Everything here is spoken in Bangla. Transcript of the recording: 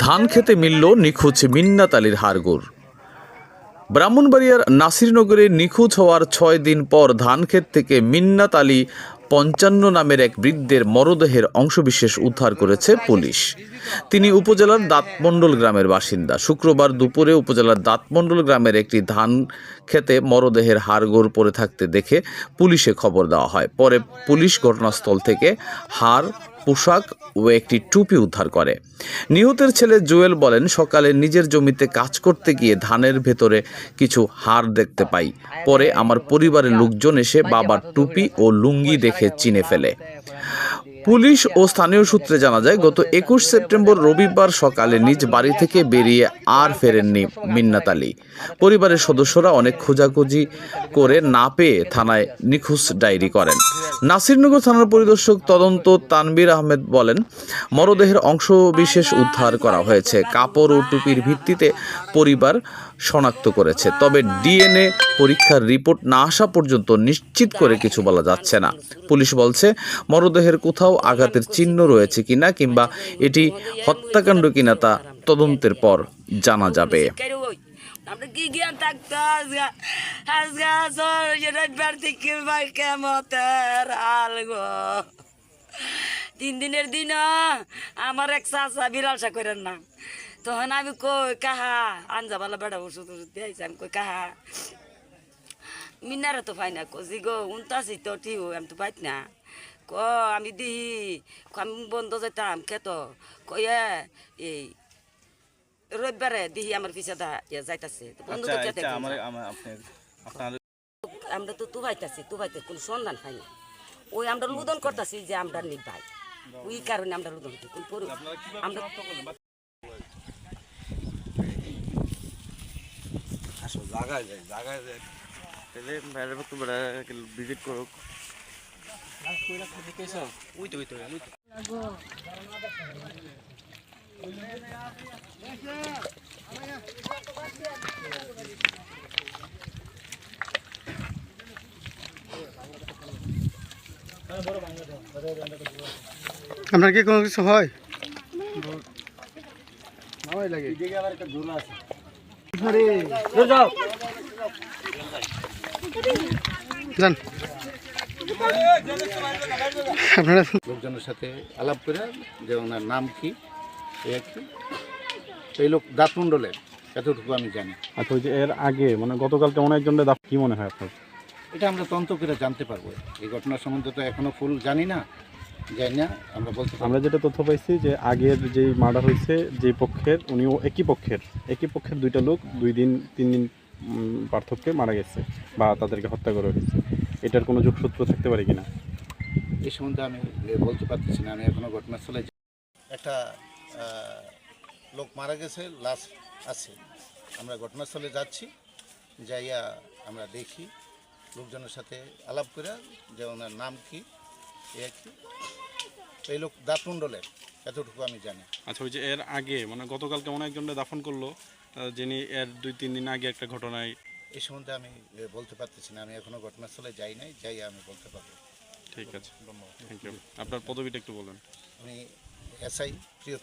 ধান খেতে মিলল নিখোঁজ মিন্নাত আলীর হাড়গোড়। ব্রাহ্মণবাড়িয়ার নাসিরনগরে নিখোঁজ হওয়ার ৬ দিন পর ধানক্ষেত থেকে মিন্নাত আলী ৫৫ নামের এক বৃদ্ধের মরদেহের অংশবিশেষ উদ্ধার করেছে পুলিশ। তিনি উপজেলার দাঁতমণ্ডল গ্রামের বাসিন্দা। শুক্রবার দুপুরে উপজেলার দাঁতমণ্ডল গ্রামের একটি ধান খেতে মরদেহের হাড়গোড় পড়ে থাকতে দেখে পুলিশে খবর দেওয়া হয়। পরে পুলিশ ঘটনাস্থল থেকে হাড়, পোশাক ও একটি টুপি উদ্ধার করে। নিহতের ছেলে জুয়েল বলেন, সকালে নিজের জমিতে কাজ করতে গিয়ে ধানের ভেতরে কিছু হাড় দেখতে পাই। পরে আমার পরিবারের লোকজন এসে বাবার টুপি ও লুঙ্গি দেখে চিনে ফেলে। পুলিশ ও স্থানীয় সূত্রে জানা যায়, গত ২১ সেপ্টেম্বর রবিবার সকালে নিজ বাড়ি থেকে বেরিয়ে আর ফেরেননি মিন্নাত আলী। পরিবারের সদস্যরা অনেক খোঁজাখুঁজি করে না পেয়ে থানায় নিখোঁজ ডায়েরি করেন। নাসিরনগর থানার পরিদর্শক তদন্ত তানবীর আহমেদ বলেন, মরদেহের অংশবিশেষ উদ্ধার করা হয়েছে। কাপড় ও টুপির ভিত্তিতে পরিবার শনাক্ত করেছে, তবে ডিএনএ পরীক্ষার রিপোর্ট না আসা পর্যন্ত নিশ্চিত করে কিছু বলা যাচ্ছে না। পুলিশ বলছে, মরদেহের কোথাও আঘাতের চিহ্ন রয়েছে কিনা কিংবা এটি হত্যাকাণ্ড কিনা তা তদন্তের পর জানা যাবে। আমরা কি জ্ঞান থাকতো কেমতের আলগো 3 দিনের দিন আমার এক চাচা বিড়ালসা করেন না, তখন আমি কই কাহা আনজাবালা বেড়া ওষুধ দিয়েছি, আমি কই কাহা মিনারে তো পাই না, কজি গো উনতাছি তো ঠিক আমি তো পাইত না। ক আমি দিহি আমি বন্ধ যেতাম খেত কয়ে এই রবিবারে দিহি আমার পিছা যাইতাছে বন্ধু আমরা তো তুবাইতাছি কোনো সন্ধান পাই না। ওই আমরা লুদন করতেছি যে আমরা নিবাই, ওই কারণে আমরা লুদন আমরা জায়গায় যায় তাহলে বাইরে একটু ভিজিট করুক। আপনার কি কোনো কিছু হয়? যান আপনারা লোকজনের সাথে আলাপ করে যে ওনার নাম কি, এই লোক দাঁতমণ্ডলের, এতটুকু আমি জানি। আচ্ছা, ওই যে এর আগে মানে গতকাল কেমন একজনের কি মনে হয় আপনার? এটা আমরা তদন্ত করে জানতে পারবো। এই ঘটনার সম্বন্ধে তো এখনো ফুল জানি না, আমরা বলতে পারবো। আমরা যেটা তথ্য পাইছি যে আগের যেই মার্ডার হয়েছে যেই পক্ষের, উনিও একই পক্ষের 2টা লোক 2 দিন 3 দিন পার্থক্যে মারা গেছে বা তাদেরকে হত্যা করা হয়েছে। এটার কোনো যোগসূত্র থাকতে পারে কিনা এই সম্বন্ধে আমি বলতে পারতেছি না। আমি এখনো ঘটনাস্থলে একটা লোক মারা গেছে, লাশ আছে। আমরা ঘটনাস্থলে যাচ্ছি, যাইয়া আমরা দেখি লোকজনের সাথে আলাপ করে যে ওনার নাম কি, এই লোক দাঁতমণ্ডলের, এতটুকু আমি জানি। আচ্ছা, ওই যে এর আগে মানে গতকাল কেমন একজনের দাফন করলো, যিনি এর 2-3 দিন আগে একটা ঘটনায়, এই সম্বন্ধে আমি বলতে পারতেছি না। আমি এখনো ঘটনাস্থলে যাই নাই, যাই আমি বলতে পারবো। ঠিক আছে, ধন্যবাদ, থ্যাংক ইউ। আপনার পদবিটা একটু বলেন। আমি এসআই প্রিয়।